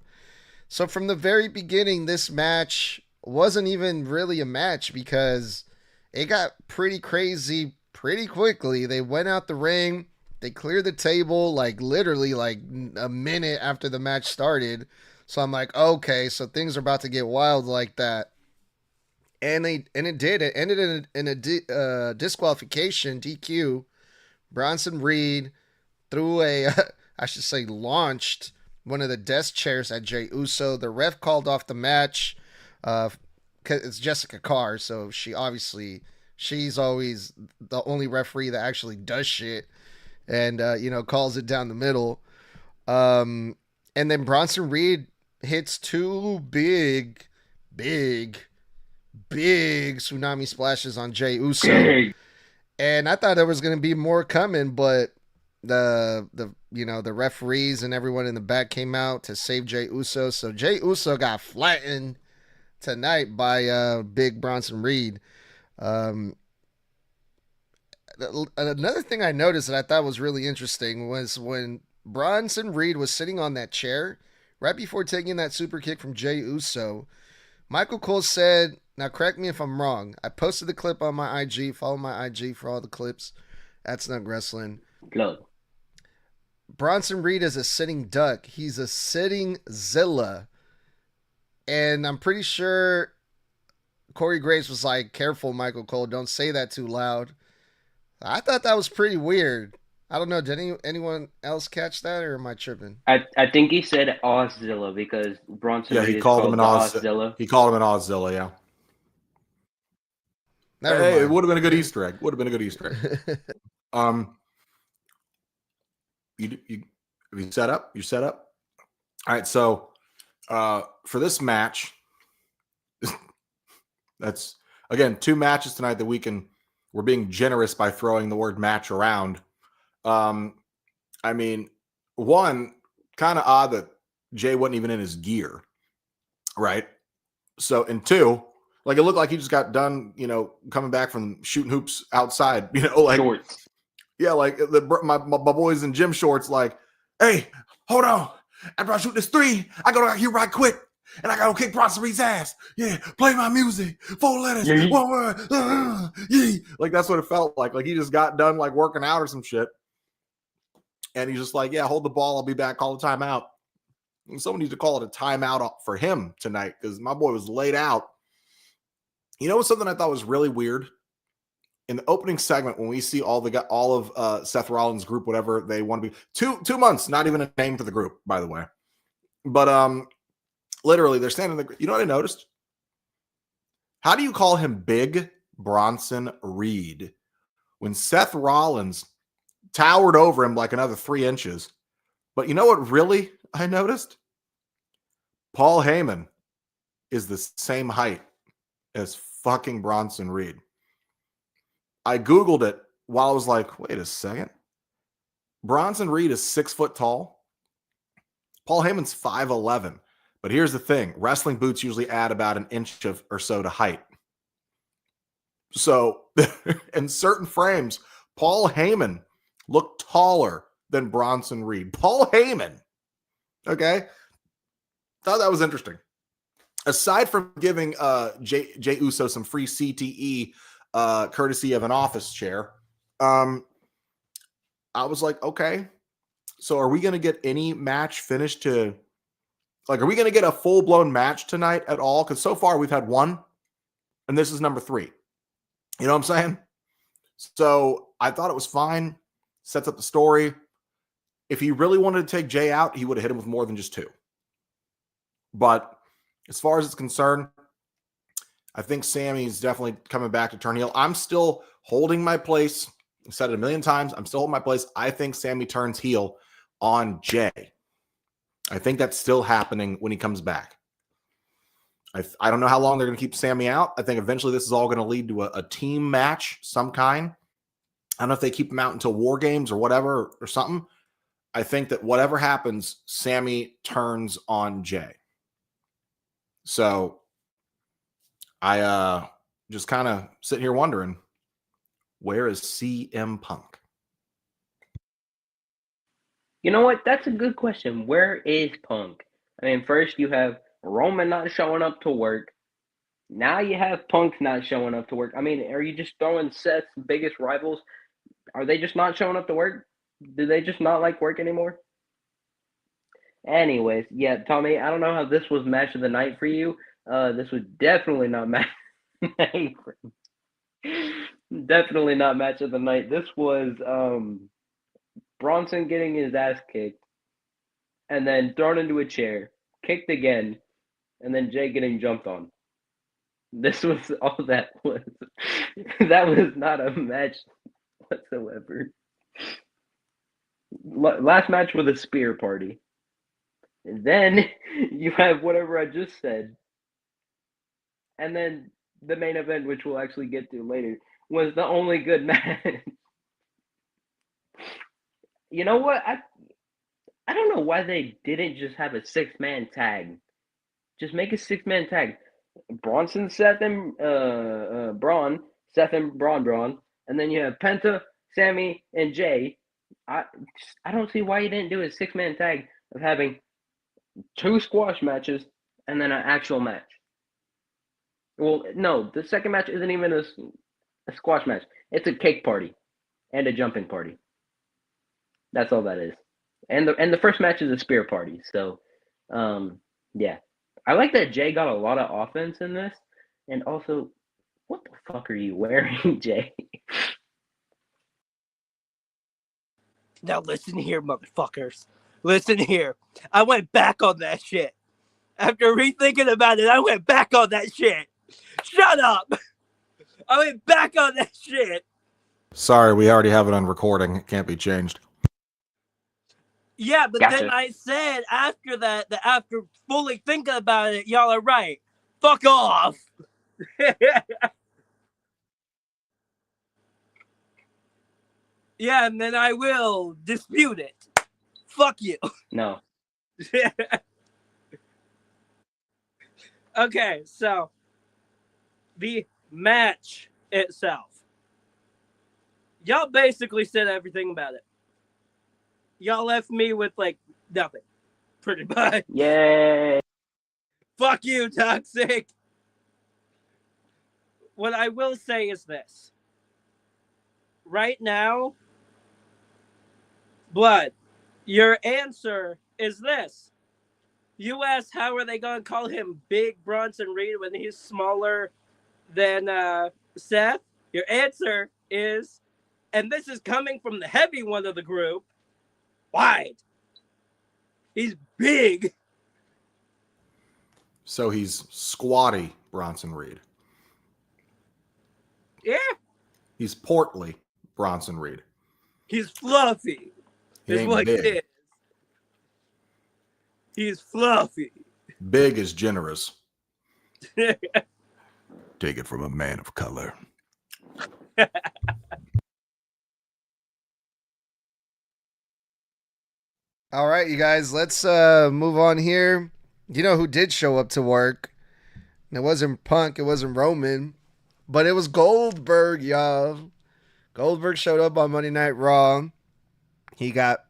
So, from the very beginning, this match wasn't even really a match because it got pretty crazy pretty quickly. They went out the ring. They cleared the table like literally like a minute after the match started. So I'm like, okay, so things are about to get wild like that. And it did. It ended in a disqualification, DQ. Bronson Reed threw I should say, launched one of the desk chairs at Jey Uso. The ref called off the match. Cause it's Jessica Carr, so she's always the only referee that actually does shit and calls it down the middle. And then Bronson Reed hits two big tsunami splashes on Jey Uso. And I thought there was going to be more coming, but the referees and everyone in the back came out to save Jey Uso. So Jey Uso got flattened tonight by big Bronson Reed. Another thing I noticed that I thought was really interesting was when Bronson Reed was sitting on that chair right before taking that super kick from Jey Uso. Michael Cole said, now correct me if I'm wrong, I posted the clip on my IG, follow my IG for all the clips at Snug Wrestling. Blood. Bronson Reed is a sitting duck. He's a sitting Zilla. And I'm pretty sure Corey Graves was like, careful, Michael Cole, don't say that too loud. I thought that was pretty weird. I don't know. Did anyone else catch that, or am I tripping? I think he said Auszilla because Bronson Reed he called him an Auszilla. He called him an Auszilla, yeah. Hey, it would have been a good Easter egg. You set up? You set up? All right, so for this match, that's again 2 matches tonight that we're being generous by throwing the word match around. I mean, one, kind of odd that Jay wasn't even in his gear, right? So, and 2, like it looked like he just got done, coming back from shooting hoops outside, like shorts. Yeah, like my boys in gym shorts, like, hey, hold on. After I shoot this 3, I go out here right quick. And I gotta kick Bronson Reed's ass. Yeah, play my music. 4 letters, 1 word. Yeah. Like that's what it felt like. Like he just got done like working out or some shit. And he's just like, yeah, hold the ball. I'll be back. Call the timeout. And someone needs to call it a timeout for him tonight because my boy was laid out. You know, something I thought was really weird in the opening segment when we see all of Seth Rollins' group, whatever they want to be. 2 months, not even a name for the group, by the way. But literally, they're standing in the. You know what I noticed? How do you call him Big Bronson Reed when Seth Rollins towered over him like another 3 inches? But you know what really I noticed? Paul Heyman is the same height as fucking Bronson Reed. I Googled it while I was like, wait a second. Bronson Reed is 6 foot tall. Paul Heyman's 5'11". But here's the thing. Wrestling boots usually add about an inch or so to height. So in certain frames, Paul Heyman looked taller than Bronson Reed. Paul Heyman. Okay. Thought that was interesting. Aside from giving Jay Uso some free CTE courtesy of an office chair, I was like, okay, so are we going to get any match finished to, like, are we going to get a full-blown match tonight at all? Because so far we've had one, and this is number 3. You know what I'm saying? So I thought it was fine. Sets up the story. If he really wanted to take Jay out, he would have hit him with more than just 2. But as far as it's concerned, I think Sammy's definitely coming back to turn heel. I'm still holding my place. I've said it a million times. I'm still holding my place. I think Sammy turns heel on Jay. I think that's still happening when he comes back. I don't know how long they're going to keep Sammy out. I think eventually this is all going to lead to a team match, some kind. I don't know if they keep him out until War Games or whatever or something. I think that whatever happens, Sammy turns on Jay. So I just kind of sitting here wondering, where is CM Punk? You know what? That's a good question. Where is Punk? I mean, first you have Roman not showing up to work. Now you have Punk not showing up to work. I mean, are you just throwing Seth's biggest rivals? Are they just not showing up to work? Do they just not like work anymore? Anyways, yeah, Tommy, I don't know how this was match of the night for you. This was definitely not match of the night. Definitely not match of the night. This was Bronson getting his ass kicked and then thrown into a chair, kicked again, and then Jay getting jumped on. This was all that was. That was not a match whatsoever. Last match with a spear party. And then you have whatever I just said. And then the main event, which we'll actually get to later, was the only good match. You know what? I don't know why they didn't just have a 6-man tag. Just make a 6-man tag. Bronson, Seth, and Braun. Seth and Braun. And then you have Penta, Sammy, and Jay. I don't see why you didn't do a 6-man tag of having 2 squash matches and then an actual match. Well, no, the second match isn't even a squash match. It's a cake party and a jumping party. That's all that is. And the first match is a spear party. So, yeah. I like that Jay got a lot of offense in this. And also, what the fuck are you wearing, Jay? Now listen here, motherfuckers. Listen here. I went back on that shit. After rethinking about it, I went back on that shit. Shut up. I went back on that shit. Sorry, we already have it on recording. It can't be changed. Yeah, but Gotcha. then I said after that after fully thinking about it, y'all are right. Fuck off. Yeah, and then I will dispute it. Fuck you. No. Okay, so the match itself. Y'all basically said everything about it. Y'all left me with like nothing. Pretty much. Yay. Fuck you, Toxic. What I will say is this. Right now, Blood, your answer is this. You asked how are they going to call him Big Bronson Reed when he's smaller than Seth? Your answer is, and this is coming from the heavy one of the group, wide. He's big. So he's squatty Bronson Reed. Yeah. He's portly Bronson Reed. He's fluffy. He Is ain't what big. he is. He's fluffy. Big is generous. Take it from a man of color. All right, you guys, let's move on here. You know who did show up to work? And it wasn't Punk, it wasn't Roman, but it was Goldberg, y'all. Goldberg showed up on Monday Night Raw. He got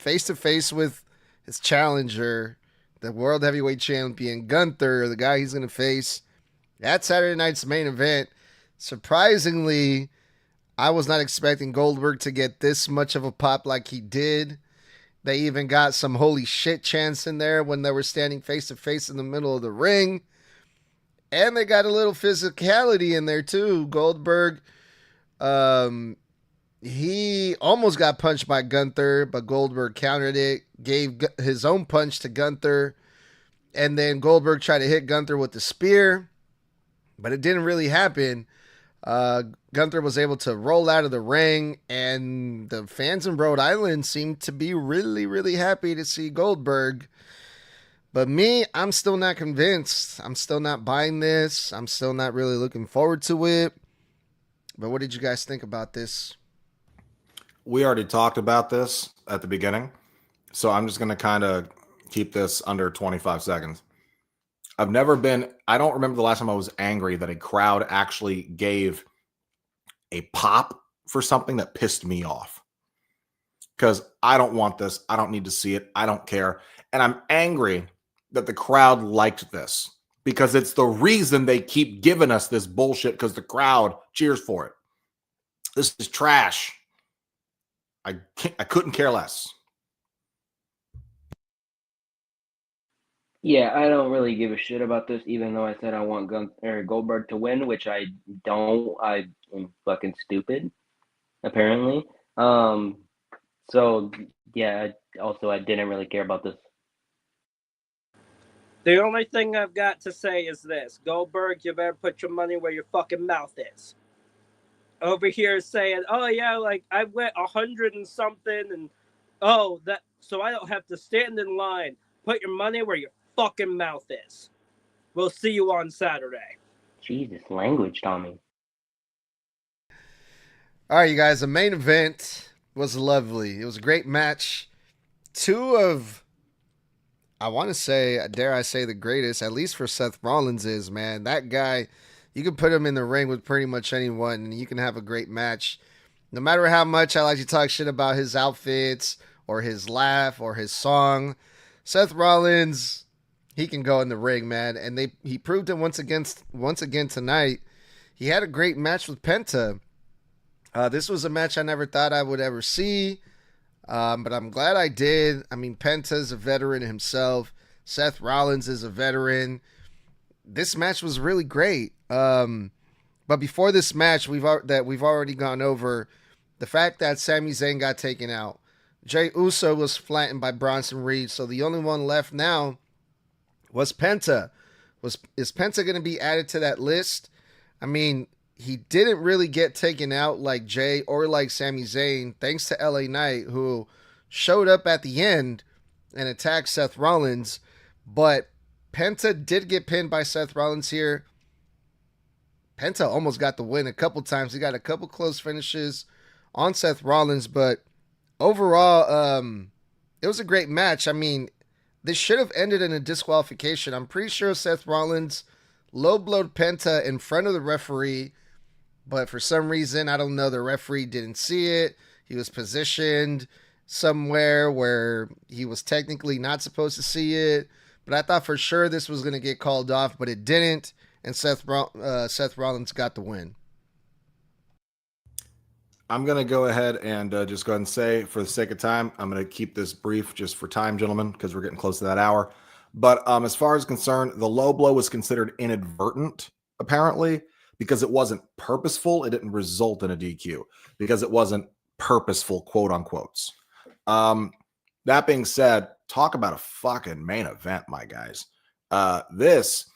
face to face with his challenger, the World Heavyweight Champion, Gunther, the guy he's going to face at Saturday night's main event. Surprisingly, I was not expecting Goldberg to get this much of a pop like he did. They even got some holy shit chants in there when they were standing face to face in the middle of the ring. And they got a little physicality in there too. Goldberg, he almost got punched by Gunther, but Goldberg countered it, gave his own punch to Gunther, and then Goldberg tried to hit Gunther with the spear, but it didn't really happen. Gunther was able to roll out of the ring, and the fans in Rhode Island seemed to be really, really happy to see Goldberg. But me, I'm still not convinced. I'm still not buying this. I'm still not really looking forward to it. But what did you guys think about this? We already talked about this at the beginning, so I'm just going to kind of keep this under 25 seconds. I don't remember the last time I was angry that a crowd actually gave a pop for something that pissed me off. Because I don't want this. I don't need to see it. I don't care. And I'm angry that the crowd liked this because it's the reason they keep giving us this bullshit because the crowd cheers for it. This is trash. I couldn't care less. Yeah, I don't really give a shit about this, even though I said I want Goldberg to win, which I don't. I am fucking stupid, apparently. So yeah. I didn't really care about this. The only thing I've got to say is this: Goldberg, you better put your money where your fucking mouth is. Over here saying, "Oh yeah, like I went 100 and something, and so I don't have to stand in line." Put your money where your fucking mouth is. We'll see you on Saturday. Jesus, language, Tommy. All right, you guys, the main event was lovely. It was a great match. Two of, I want to say, dare I say, the greatest, at least for Seth Rollins is, man. That guy, you can put him in the ring with pretty much anyone, and you can have a great match. No matter how much I like to talk shit about his outfits or his laugh or his song, Seth Rollins, he can go in the ring, man. And he proved it once again tonight. He had a great match with Penta. This was a match I never thought I would ever see. But I'm glad I did. I mean, Penta's a veteran himself. Seth Rollins is a veteran. This match was really great. But before this match, we've already gone over the fact that Sami Zayn got taken out. Jey Uso was flattened by Bronson Reed, so the only one left now was Penta. Is Penta going to be added to that list? I mean, he didn't really get taken out like Jey or like Sami Zayn, thanks to LA Knight, who showed up at the end and attacked Seth Rollins. But Penta did get pinned by Seth Rollins here. Penta almost got the win a couple times. He got a couple close finishes on Seth Rollins, but overall, it was a great match. I mean, this should have ended in a disqualification. I'm pretty sure Seth Rollins low-blowed Penta in front of the referee, but for some reason, I don't know, the referee didn't see it. He was positioned somewhere where he was technically not supposed to see it, but I thought for sure this was going to get called off, but it didn't, and Seth Rollins got the win. I'm going to go ahead and just go ahead and say, for the sake of time, I'm going to keep this brief just for time, gentlemen, because we're getting close to that hour. But as far as concerned, the low blow was considered inadvertent, apparently, because it wasn't purposeful. It didn't result in a DQ because it wasn't purposeful, quote unquotes. That being said, talk about a fucking main event, my guys. This,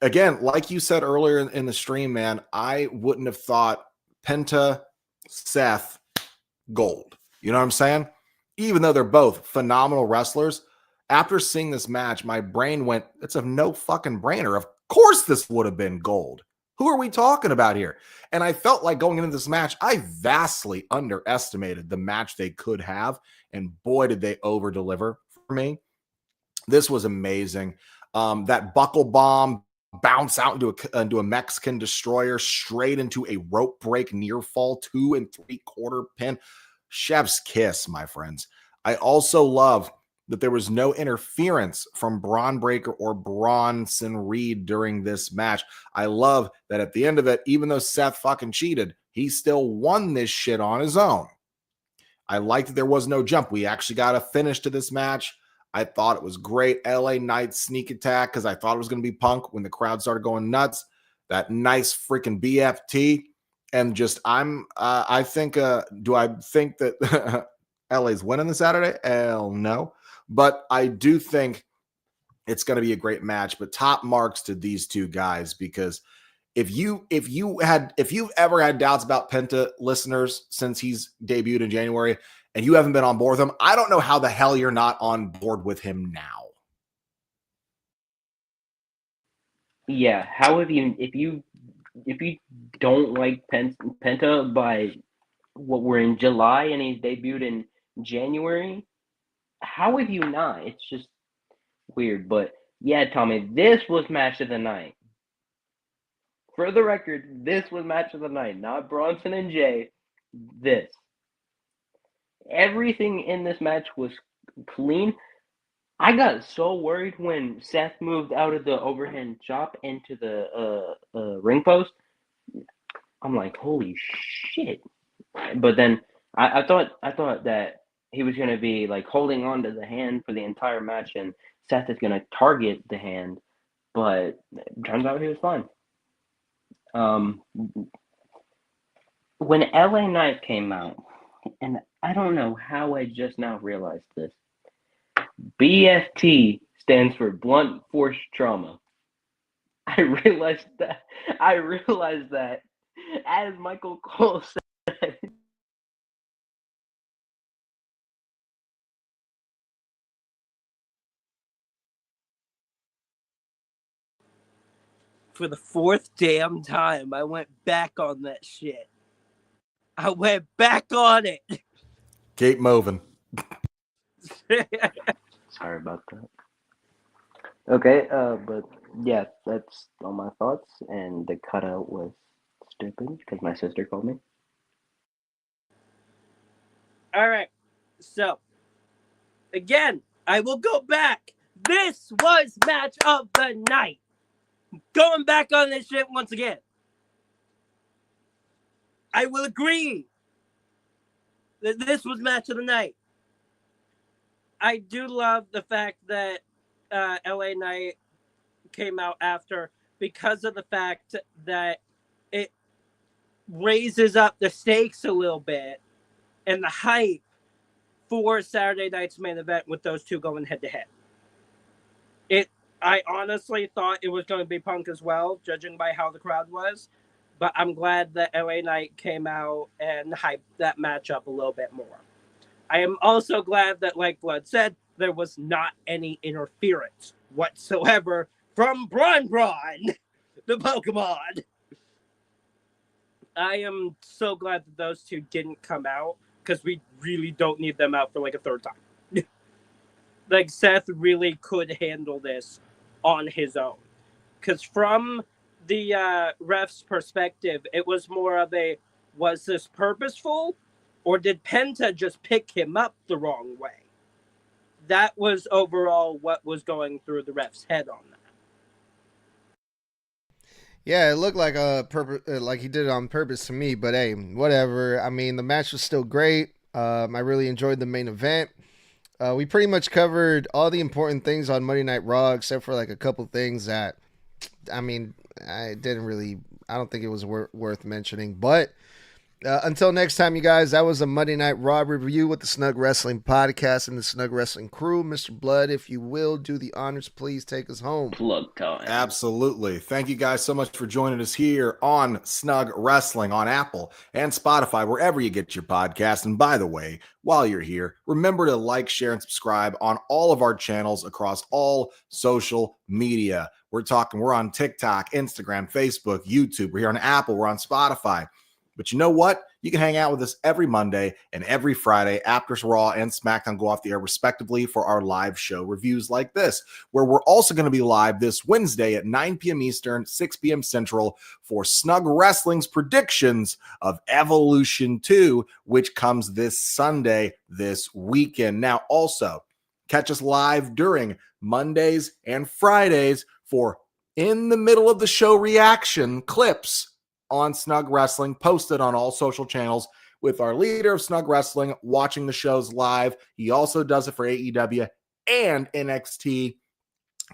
again, like you said earlier in the stream, man, I wouldn't have thought Penta, Seth, Gold. You know what I'm saying? Even though they're both phenomenal wrestlers, after seeing this match, my brain went, it's a no fucking brainer. Of course this would have been Gold. Who are we talking about here? And I felt like going into this match, I vastly underestimated the match they could have. And boy, did they over deliver for me. This was amazing. That buckle bomb bounce out into a Mexican destroyer, straight into a rope break near fall 2 3/4 pin. Chef's kiss, my friends. I also love that there was no interference from Braun Breaker or Bronson Reed during this match. I love that at the end of it, even though Seth fucking cheated, he still won this shit on his own. I like that there was no jump. We actually got a finish to this match. I thought it was great. LA Knight sneak attack because I thought it was going to be Punk when the crowd started going nuts. That nice freaking BFT. And just I think do I think that LA's winning this Saturday? Hell no. But I do think it's going to be a great match. But top marks to these two guys, because if you've ever had doubts about Penta, listeners, since he's debuted in January and you haven't been on board with him, I don't know how the hell you're not on board with him now. Yeah, how have you if you don't like Penta by what we're in July and he's debuted in January, how have you not? It's just weird. But yeah, Tommy, this was match of the night. For the record, this was match of the night, not Bronson and Jay. This. Everything in this match was clean. I got so worried when Seth moved out of the overhand chop into the ring post. I'm like, holy shit. But then I thought that he was going to be like holding on to the hand for the entire match and Seth is going to target the hand. But it turns out he was fine. When LA Knight came out, and I don't know how I just now realized this, BFT stands for blunt force trauma. I realized that as Michael Cole said. For the fourth damn time, I went back on that shit. I went back on it. Keep moving. Sorry about that. Okay, but yeah, that's all my thoughts. And the cutout was stupid because my sister called me. All right. So, again, I will go back. This was match of the night. Going back on this shit once again. I will agree that this was match of the night. I do love the fact that LA Knight came out after, because of the fact that it raises up the stakes a little bit and the hype for Saturday night's main event with those two going head to head. I honestly thought it was going to be Punk as well, judging by how the crowd was. But I'm glad that LA Knight came out and hyped that matchup a little bit more. I am also glad that, like Blood said, there was not any interference whatsoever from Braun, the Pokemon. I am so glad that those two didn't come out, because we really don't need them out for like a third time. Like, Seth really could handle this on his own. Because from the ref's perspective, it was more of a, was this purposeful? Or did Penta just pick him up the wrong way? That was overall what was going through the ref's head on that. Yeah, it looked like like he did it on purpose to me, but hey, whatever. I mean, the match was still great. I really enjoyed the main event. We pretty much covered all the important things on Monday Night Raw, except for like a couple things that, I mean, I don't think it was worth mentioning. But until next time, you guys, that was a Monday Night Raw review with the Snug Wrestling Podcast and the Snug Wrestling crew. Mr. Blood, if you will, do the honors, please take us home. Plug time. Absolutely. Thank you guys so much for joining us here on Snug Wrestling on Apple and Spotify, wherever you get your podcast. And by the way, while you're here, remember to like, share, and subscribe on all of our channels across all social media. We're on TikTok, Instagram, Facebook, YouTube. We're here on Apple. We're on Spotify. But you know what? You can hang out with us every Monday and every Friday after Raw and SmackDown go off the air, respectively, for our live show reviews like this, where we're also going to be live this Wednesday at 9 p.m. Eastern, 6 p.m. Central for Snug Wrestling's predictions of Evolution 2, which comes this Sunday, this weekend. Now, also, catch us live during Mondays and Fridays for in the middle of the show reaction clips on Snug Wrestling, posted on all social channels with our leader of Snug Wrestling watching the shows live. He also does it for AEW and NXT,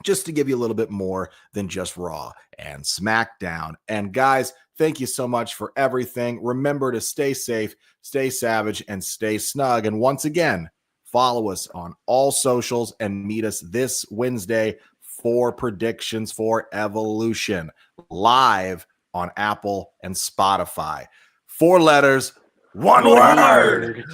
just to give you a little bit more than just Raw and SmackDown. And guys, thank you so much for everything. Remember to stay safe, stay savage, and stay snug. And once again, follow us on all socials and meet us this Wednesday for predictions for Evolution live on Apple and Spotify. 4 letters, one word.